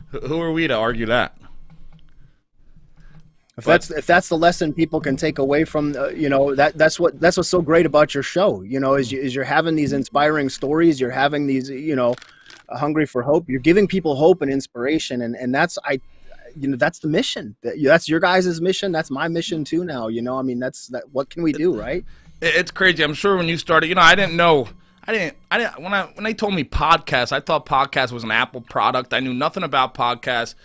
who are we to argue that? If that's the lesson people can take away from, you know, that's what's so great about your show, you know, is you're having these inspiring stories, you're having these, you know, hungry for hope, you're giving people hope and inspiration, and that's that's the mission. That's your guys' mission. That's my mission too now. You know, I mean, what can we do, right? It's crazy. I'm sure when you started, you know, I didn't know. When they told me podcast, I thought podcast was an Apple product. I knew nothing about podcasts,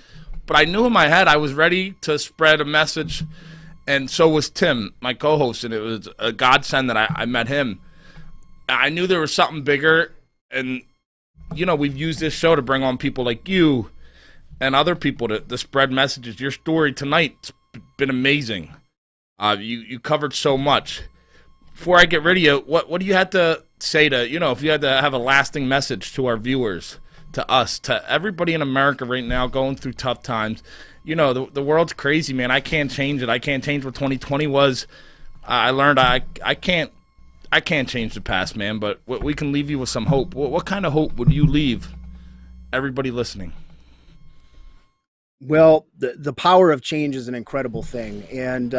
but I knew in my head I was ready to spread a message, and so was Tim, my co-host, and it was a godsend that I met him. I knew there was something bigger, and, you know, we've used this show to bring on people like you and other people to spread messages. Your story tonight's been amazing. You covered so much. Before I get rid of you, what do you have to say to, you know, if you had to have a lasting message to our viewers, to us, to everybody in America right now going through tough times? You know, the world's crazy, man. I can't change it. I can't change what 2020 was. I learned I can't change the past, man, but we can leave you with some hope. What kind of hope would you leave everybody listening? Well, the power of change is an incredible thing, and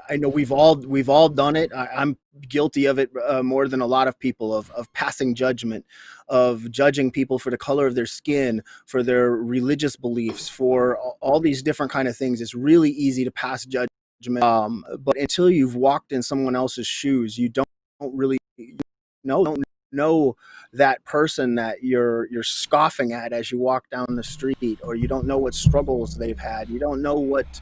I know we've all done it. I'm guilty of it more than a lot of people, of passing judgment, of judging people for the color of their skin, for their religious beliefs, for all these different kind of things. It's really easy to pass judgment, but until you've walked in someone else's shoes, you don't really know that person that you're scoffing at as you walk down the street, or you don't know what struggles they've had. You don't know what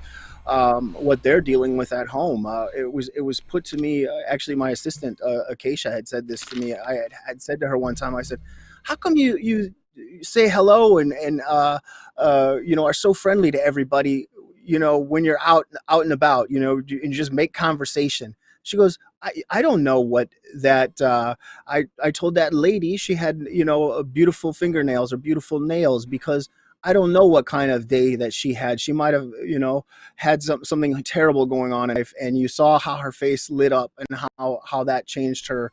they're dealing with at home. It was put to me, actually my assistant Acacia had said this to me. I had said to her one time, I said, how come you say hello and you know, are so friendly to everybody, you know, when you're out and about, you know, and you just make conversation? She goes, I don't know what that, I told that lady she had, you know, beautiful fingernails or beautiful nails, because I don't know what kind of day that she had. She might have, you know, had something terrible going on in life, and you saw how her face lit up and how that changed her,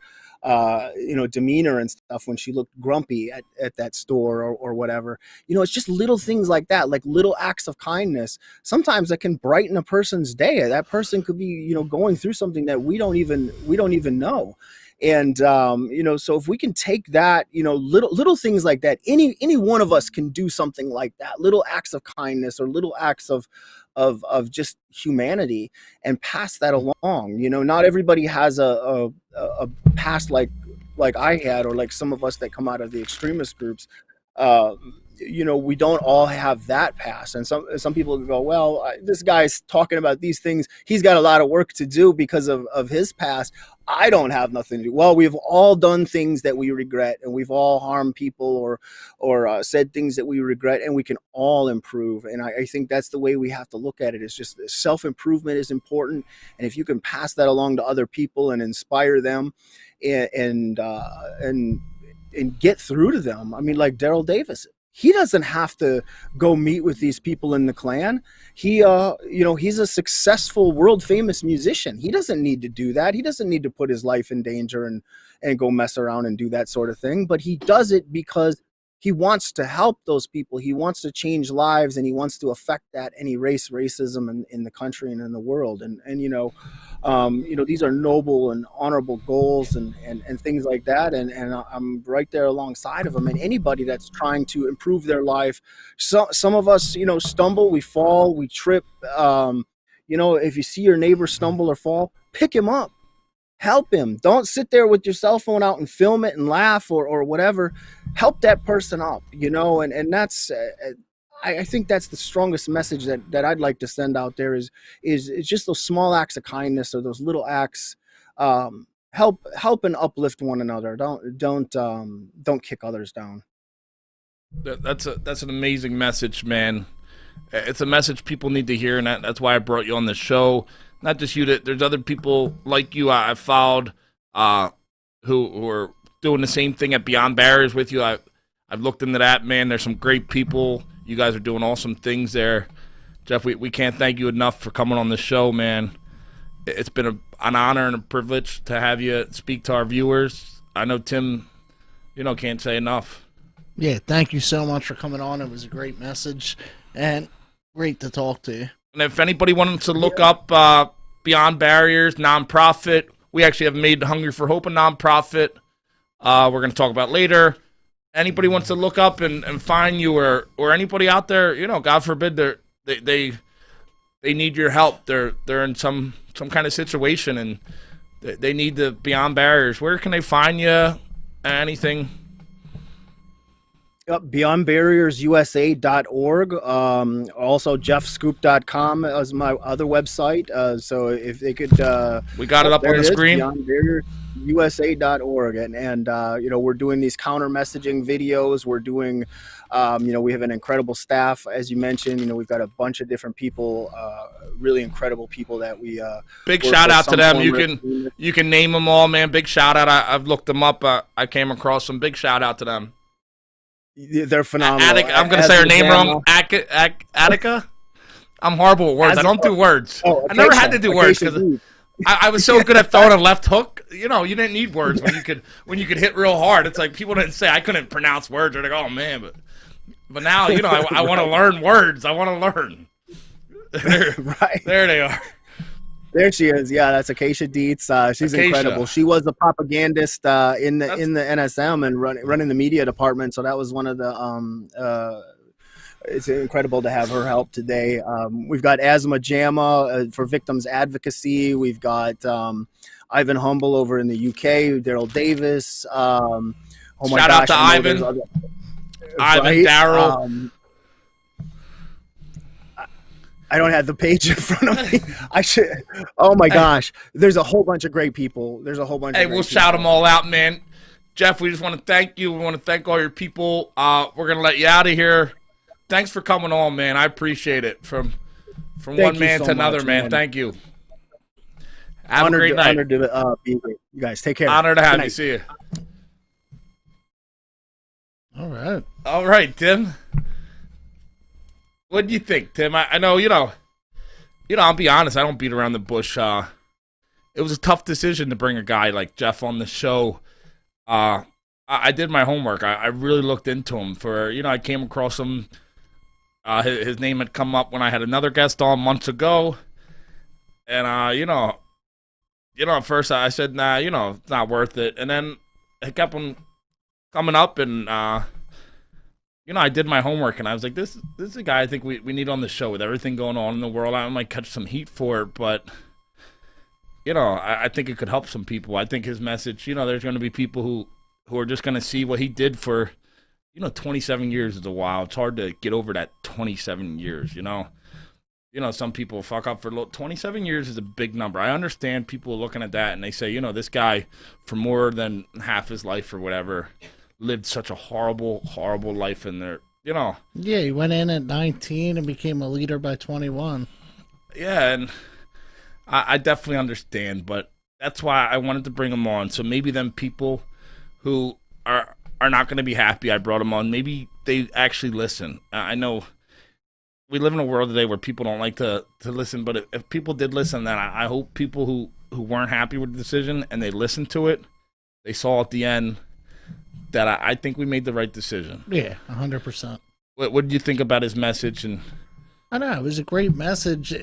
you know, demeanor and stuff when she looked grumpy at that store or whatever. You know, it's just little things like that, like little acts of kindness. Sometimes that can brighten a person's day. That person could be, you know, going through something that we don't even know. And, you know, so if we can take that, you know, little things like that, any one of us can do something like that, little acts of kindness or little acts of just humanity, and pass that along. You know, not everybody has a past like I had, or like some of us that come out of the extremist groups. You know, we don't all have that past, and some people go, well, this guy's talking about these things, he's got a lot of work to do because of his past. I don't have nothing to do. Well, we've all done things that we regret, and we've all harmed people or said things that we regret, and we can all improve. And I think that's the way we have to look at it. It's just self-improvement is important, and if you can pass that along to other people and inspire them and get through to them. I mean, like Darryl Davis, he doesn't have to go meet with these people in the Klan. He, you know, he's a successful, world famous musician. He doesn't need to do that. He doesn't need to put his life in danger and go mess around and do that sort of thing. But he does it because he wants to help those people. He wants to change lives, and he wants to affect that and erase racism in the country and in the world. And you know, these are noble and honorable goals and things like that. And I'm right there alongside of them. And anybody that's trying to improve their life, some of us, you know, stumble, we fall, we trip. You know, if you see your neighbor stumble or fall, pick him up. Help him. Don't sit there with your cell phone out and film it and laugh or whatever. Help that person up, you know, and that's, I think that's the strongest message that I'd like to send out there is it's just those small acts of kindness, or those little acts, help and uplift one another. Don't kick others down. That's an amazing message, man. It's a message people need to hear, and that's why I brought you on the show. Not just you, there's other people like you I followed who are doing the same thing at Beyond Barries with you. I've looked into that, man. There's some great people. You guys are doing awesome things there. Jeff, we can't thank you enough for coming on the show, man. It's been an honor and a privilege to have you speak to our viewers. I know Tim, can't say enough. Yeah, thank you so much for coming on. It was a great message and great to talk to you. And if anybody wanted to look up Beyond Barriers, nonprofit, we actually have made Hungry for Hope a nonprofit. We're going to talk about later. Anybody wants to look up and find you, or anybody out there, God forbid, they need your help. They're in some kind of situation and they need the Beyond Barriers. Where can they find you? Anything? BeyondBarriersUSA.org. Also JeffSchoep.com is my other website. So if they could, we got it up on the screen. BeyondBarriersUSA.org, and we're doing these counter messaging videos. We're doing, we have an incredible staff, as you mentioned. We've got a bunch of different people, really incredible people that we. Big shout out to them. You can name them all, man. Big shout out. I've looked them up. I came across them. Big shout out to them. They're phenomenal. I'm going to say her name wrong. Attica? I'm horrible with words. I don't do words. I never had to do words because I was so good at throwing a left hook. You didn't need words when you could hit real hard. It's like people didn't say I couldn't pronounce words. They're like, oh man, but now I want to learn words. I want to learn. Right there they are. There she is. Yeah, that's Acacia Dietz. She's incredible. She was the propagandist in the NSM and running the media department. So that was one of the. It's incredible to have her help today. We've got Asma Jama for victims advocacy. We've got Ivan Humble over in the UK. Darryl Davis. Shout out to Ivan. Ivan, Darryl. I don't have the page in front of me. I should. Oh my gosh, there's a whole bunch of great people. Hey, we'll shout them all out, man. Jeff, we just want to thank you. We want to thank all your people. We're gonna let you out of here. Thanks for coming on, man. I appreciate it. From one man to another, man. Thank you. Have a great night. Honored to be here. You guys take care. Honor to have you. See you. All right, Tim. What do you think, Tim? I know, I'll be honest, I don't beat around the bush. It was a tough decision to bring a guy like Jeff on the show. I did my homework. I really looked into him I came across him. His name had come up when I had another guest on months ago. And, at first I said, nah, it's not worth it. And then it kept on coming up and, I did my homework, and I was like, this is a guy I think we need on the show with everything going on in the world. I might catch some heat for it, but, I think it could help some people. I think his message, there's going to be people who are just going to see what he did for, 27 years is a while. It's hard to get over that 27 years, some people fuck up for 27 years is a big number. I understand people looking at that, and they say, this guy for more than half his life or whatever lived such a horrible life in there, Yeah, he went in at 19 and became a leader by 21. Yeah, and I definitely understand, but that's why I wanted to bring him on. So maybe them people who are not going to be happy I brought him on, maybe they actually listen. I know we live in a world today where people don't like to listen, but if people did listen, then I hope people who weren't happy with the decision and they listened to it, they saw at the end that I think we made the right decision. Yeah, 100%. What did you think about his message? And I know it was a great message.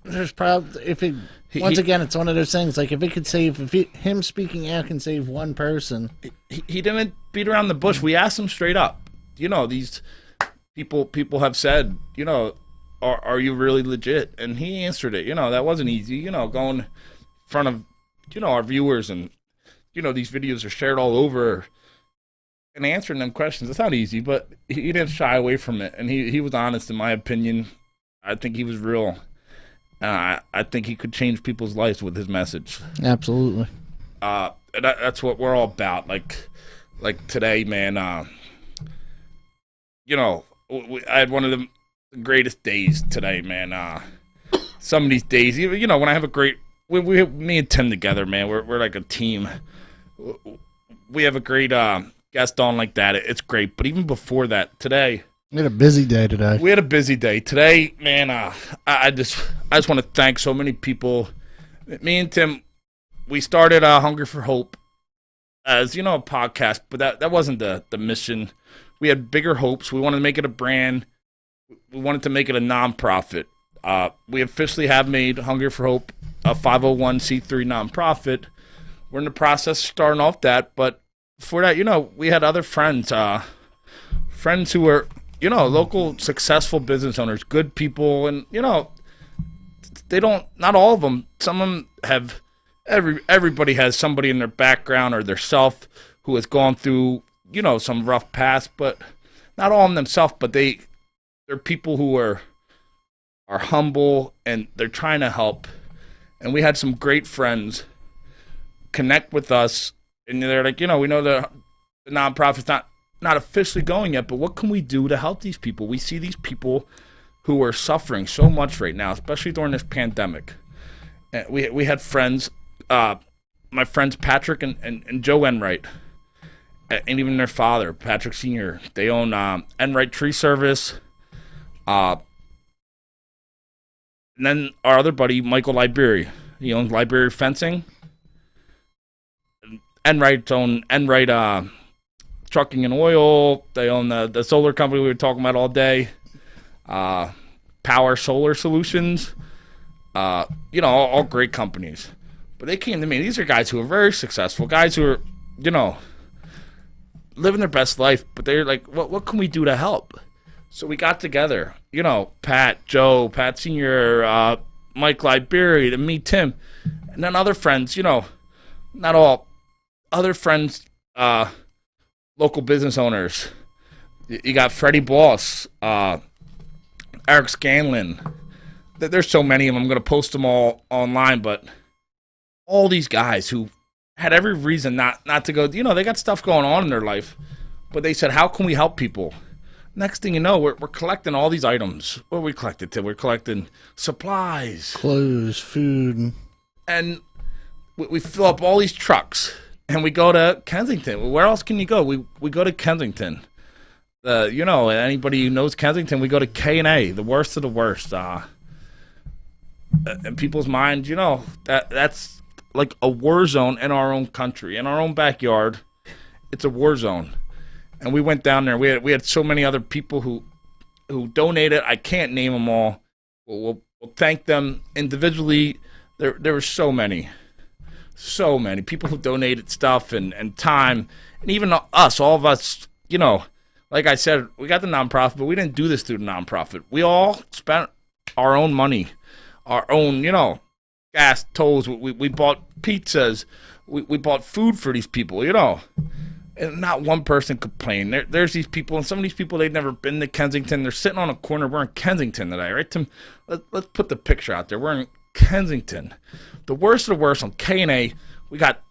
There's probably once again, it's one of those things. Like him speaking out can save one person. He didn't beat around the bush. We asked him straight up. These people have said, are you really legit? And he answered it. That wasn't easy. Going in front of our viewers and these videos are shared all over. and answering them questions. It's not easy, but he didn't shy away from it, and he was honest, in my opinion. I think he was real. I think he could change people's lives with his message. Absolutely. And that's what we're all about. Like today, man. I had one of the greatest days today, man. Some of these days, when I have a great, me and Tim together, man, we're like a team. We have a great guest on like that. It's great. But even before that, today, We had a busy day today. we had a busy day today, man. I just want to thank so many people. Me and Tim, we started Hunger for Hope as a podcast, but that wasn't the mission. We had bigger hopes. We wanted to make it a brand. We wanted to make it a nonprofit. We officially have made Hunger for Hope a 501c3 nonprofit. We're in the process of starting off that, but before that, we had other friends, friends who were, local successful business owners, good people, and they don't. Not all of them. Some of them have. Everybody has somebody in their background or their self who has gone through, some rough past, but not all of them themselves. But they're people who are humble and they're trying to help. And we had some great friends connect with us, and they're like, we know the nonprofit's not officially going yet, but what can we do to help these people? We see these people who are suffering so much right now, especially during this pandemic. And we had friends, my friends Patrick and Joe Enright, and even their father, Patrick Sr. They own Enright Tree Service. And then our other buddy, Michael Liberie, he owns Liberie Fencing. Enright own Enright Trucking and Oil. They own the solar company we were talking about all day. Power Solar Solutions. All great companies. But they came to me. These are guys who are very successful, guys who are, living their best life. But they're like, what can we do to help? So we got together. Pat, Joe, Pat Sr., Mike Liberie, and me, Tim. And then other friends, not all. Other friends, local business owners. You got Freddie Bloss, Eric Scanlon. There's so many of them. I'm going to post them all online, but all these guys who had every reason not to go, they got stuff going on in their life, but they said, how can we help people? Next thing you know, we're collecting all these items. What we collected, Tim? We're collecting supplies. Clothes, food. And we fill up all these trucks, and we go to Kensington. Where else can you go? We go to Kensington. Anybody who knows Kensington, we go to K&A, the worst of the worst. In people's minds, that's like a war zone in our own country, in our own backyard. It's a war zone. And we went down there. We had so many other people who donated. I can't name them all. We'll thank them individually. There were so many people who donated stuff and time, and even us, all of us. Like I said, we got the nonprofit, but we didn't do this through the nonprofit. We all spent our own money, our own, gas, tolls. We bought pizzas. We bought food for these people, And not one person complained. There's these people, and some of these people, they've never been to Kensington. They're sitting on a corner. We're in Kensington today, right, Tim? Let's put the picture out there. We're in Kensington. The worst of the worst on K&A. We got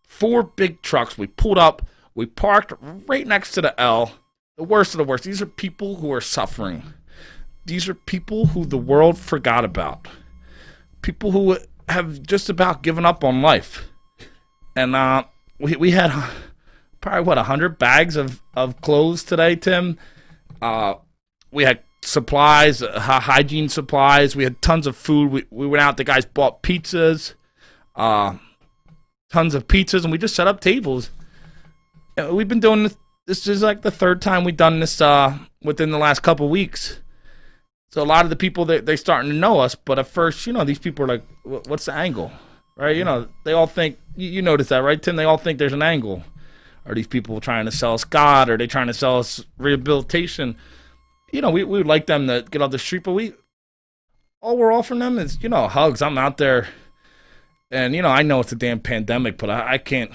4 big trucks. We pulled up. We parked right next to the L. The worst of the worst. These are people who are suffering. These are people who the world forgot about. People who have just about given up on life. And we had probably, 100 bags of clothes today, Tim. We had supplies, hygiene supplies. We had tons of food. We went out. The guys bought pizzas, tons of pizzas, and we just set up tables. And we've been doing this. This is like the 3rd time we've done this within the last couple weeks. So a lot of the people, they're starting to know us. But at first, these people are like, what's the angle? Right? They all think, you notice that, right, Tim? They all think there's an angle. Are these people trying to sell us God? Are they trying to sell us rehabilitation? We would like them to get off the street, but all we're offering them is, hugs. I'm out there, and, I know it's a damn pandemic, but I can't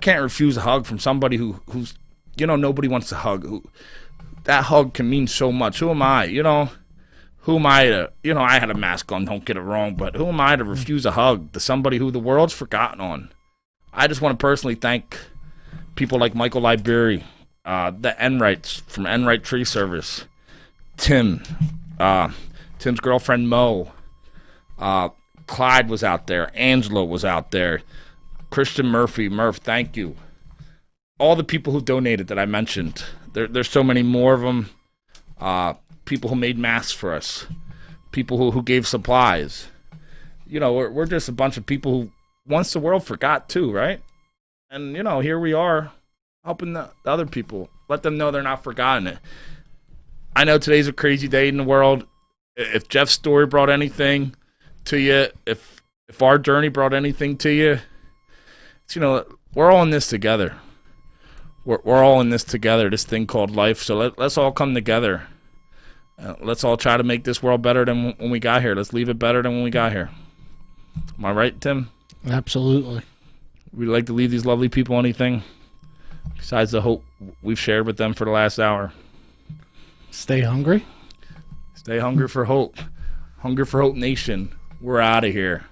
refuse a hug from somebody who's, nobody wants to hug. That hug can mean so much. Who am I? Who am I to, I had a mask on, don't get it wrong, but who am I to refuse a hug to somebody who the world's forgotten on? I just want to personally thank people like Michael Libery, the Enrights from Enright Tree Service, Tim's girlfriend Mo, Clyde was out there, Angela was out there, Christian Murph, thank you. All the people who donated that I mentioned. There's so many more of them. People who made masks for us. People who gave supplies. We're just a bunch of people who once the world forgot too, right? And, here we are helping the other people. Let them know they're not forgotten. I know today's a crazy day in the world. If Jeff's story brought anything to you, if our journey brought anything to you, it's, we're all in this together. We're all in this together, this thing called life. So let's all come together. Let's all try to make this world better than when we got here. Let's leave it better than when we got here. Am I right, Tim? Absolutely. We'd like to leave these lovely people anything besides the hope we've shared with them for the last hour. Stay hungry. Stay hungry for hope. Hunger for Hope Nation. We're out of here.